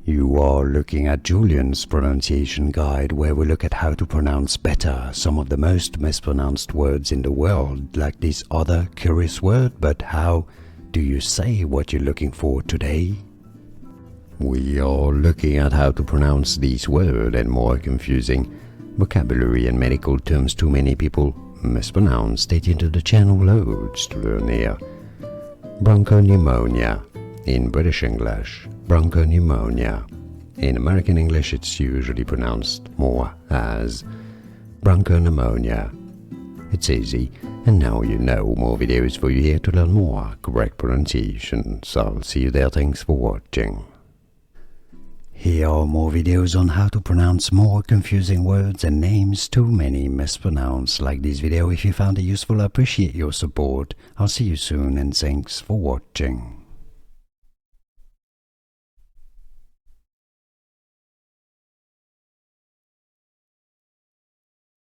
You are looking at Julian's pronunciation guide, where we look at how to pronounce better some of the most mispronounced words in the world, like this other curious word. But how do you say what you're looking for today? We are looking at how to pronounce this word and more confusing vocabulary and medical terms too many people mispronounce. Stay tuned to the channel, loads to learn here. Bronchopneumonia in British English, bronchopneumonia. In American English it's usually pronounced more as bronchopneumonia. It's easy, and now you know. More videos for you here to learn more correct pronunciation, so I'll see you there. Thanks for watching. Here are more videos on how to pronounce more confusing words and names too many mispronounced. Like this video if you found it useful. I appreciate your support. I'll see you soon, and thanks for watching.